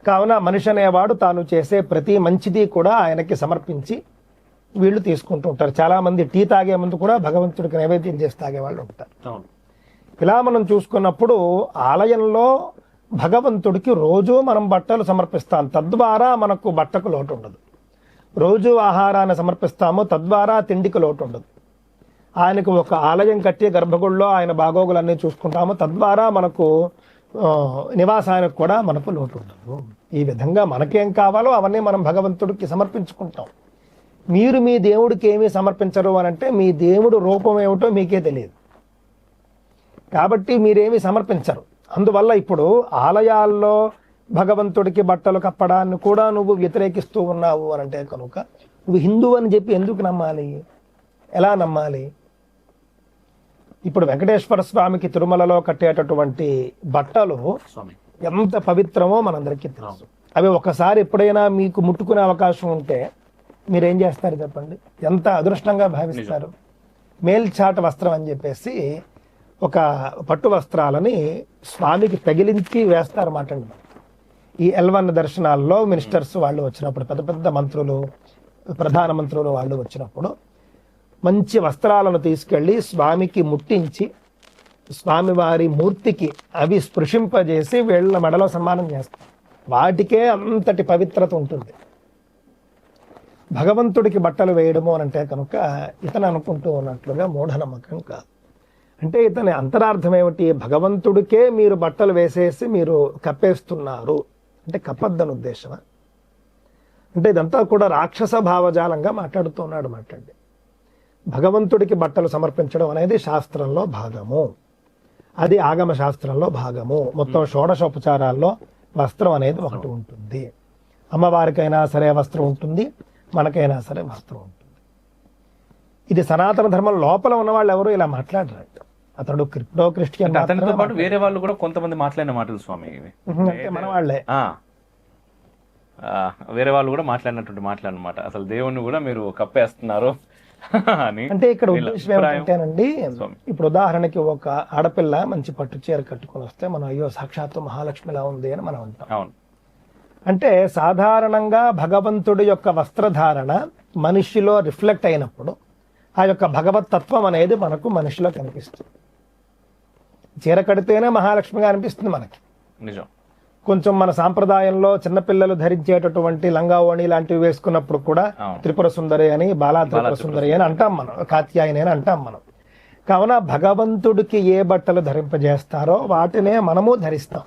కావున మనిషి అనేవాడు తాను చేసే ప్రతి మంచిది కూడా ఆయనకి సమర్పించి వీళ్ళు తీసుకుంటూ ఉంటారు. చాలా మంది టీ తాగే ముందు కూడా భగవంతుడికి నైవేద్యం చేసి తాగే వాళ్ళు ఉంటారు. ఇలా మనం చూసుకున్నప్పుడు ఆలయంలో భగవంతుడికి రోజు మనం బట్టలు సమర్పిస్తాం, తద్వారా మనకు బట్టకు లోటు ఉండదు. రోజు ఆహారాన్ని సమర్పిస్తాము, తద్వారా తిండికి లోటు ఉండదు. ఆయనకు ఒక ఆలయం కట్టి గర్భగుడిలో ఆయన బాగోగులన్నీ చూసుకుంటాము, తద్వారా మనకు నివాసానికి కూడా మనకు లోటు ఉండదు. ఈ విధంగా మనకేం కావాలో అవన్నీ మనం భగవంతుడికి సమర్పించుకుంటాం. మీరు మీ దేవుడికి ఏమీ సమర్పించరు అని అంటే మీ దేవుడు రూపం ఏమిటో మీకే తెలియదు, కాబట్టి మీరేమీ సమర్పించరు. అందువల్ల ఇప్పుడు ఆలయాల్లో భగవంతుడికి బట్టలు కప్పడాన్ని కూడా నువ్వు వ్యతిరేకిస్తూ ఉన్నావు అని అంటే కనుక నువ్వు హిందువు అని చెప్పి ఎందుకు నమ్మాలి? ఎలా నమ్మాలి? ఇప్పుడు వెంకటేశ్వర స్వామికి తిరుమలలో కట్టేటటువంటి బట్టలు ఎంత పవిత్రమో మనందరికీ తెలుసు. అవి ఒకసారి ఎప్పుడైనా మీకు ముట్టుకునే అవకాశం ఉంటే మీరేం చేస్తారు చెప్పండి? ఎంత అదృష్టంగా భావిస్తారు. మేల్చాట వస్త్రం అని చెప్పేసి ఒక పట్టు వస్త్రాలని స్వామికి తగిలించి వేస్తారన్నమాట అండి. ఈ L1 దర్శనాల్లో మినిస్టర్స్ వాళ్ళు వచ్చినప్పుడు, పెద్ద పెద్ద మంత్రులు, ప్రధానమంత్రులు వాళ్ళు వచ్చినప్పుడు మంచి వస్త్రాలను తీసుకెళ్ళి స్వామికి ముట్టించి స్వామివారి మూర్తికి అవి స్పృశింపజేసి వీళ్ళ మెడలో సన్మానం చేస్తారు. వాటికే అంతటి పవిత్రత ఉంటుంది. భగవంతుడికి బట్టలు వేయడము అని అంటే కనుక ఇతను అనుకుంటూ ఉన్నట్లుగా మూఢనమ్మకం కాదు. అంటే ఇతని అంతరార్థం ఏమిటి? భగవంతుడికే మీరు బట్టలు వేసేసి మీరు కప్పేస్తున్నారు అంటే కప్పద్దని ఉద్దేశమా? అంటే ఇదంతా కూడా రాక్షస భావజాలంగా మాట్లాడుతున్నాడు మాట్లాడి. భగవంతుడికి బట్టలు సమర్పించడం అనేది శాస్త్రంలో భాగము, అది ఆగమ శాస్త్రంలో భాగము. మొత్తం షోడశోపచారాల్లో వస్త్రం అనేది ఒకటి ఉంటుంది. అమ్మవారికైనా సరే వస్త్రం ఉంటుంది, మనకైనా సరే వస్త్రం ఉంటుంది. ఇది సనాతన ధర్మం లోపల ఉన్న వాళ్ళు ఎవరు ఇలా మాట్లాడరు. అతడు క్రిప్టో క్రిస్టియన్, అతనితో పాటు వేరే వాళ్ళు కూడా కొంతమంది మాట్లాడిన మాటలు స్వామి, అంటే మన వాళ్ళే వేరే వాళ్ళు కూడా మాట్లాడినటువంటి మాటలు అన్నమాట. అసలు దేవుణ్ణి కూడా మీరు కప్పేస్తున్నారు అని. అంటే ఇక్కడ ఉద్దేశం ఏమంటేనండి, ఇప్పుడు ఉదాహరణకి ఒక ఆడపిల్ల మంచి పట్టు చీర కట్టుకొని వస్తే మనం అయ్యో సాక్షాత్తు మహాలక్ష్మిలా ఉంది అని మనం అంటాం. అవును. అంటే సాధారణంగా భగవంతుడి యొక్క వస్త్రధారణ మనిషిలో రిఫ్లెక్ట్ అయినప్పుడు ఆ యొక్క భగవత్ తత్వం అనేది మనకు మనిషిలో కనిపిస్తుంది. చీర కడితేనే మహాలక్ష్మిగా అనిపిస్తుంది మనకి. నిజం. కొంచెం మన సాంప్రదాయంలో చిన్నపిల్లలు ధరించేటటువంటి లంగా ఓణి లాంటివి వేసుకున్నప్పుడు కూడా త్రిపుర సుందరి అని, బాలా త్రిపుర సుందరి అని అంటాం మనం, కాత్యాయని అని అంటాం మనం. కావున భగవంతుడికి ఏ బట్టలు ధరింపజేస్తారో వాటినే మనము ధరిస్తాం.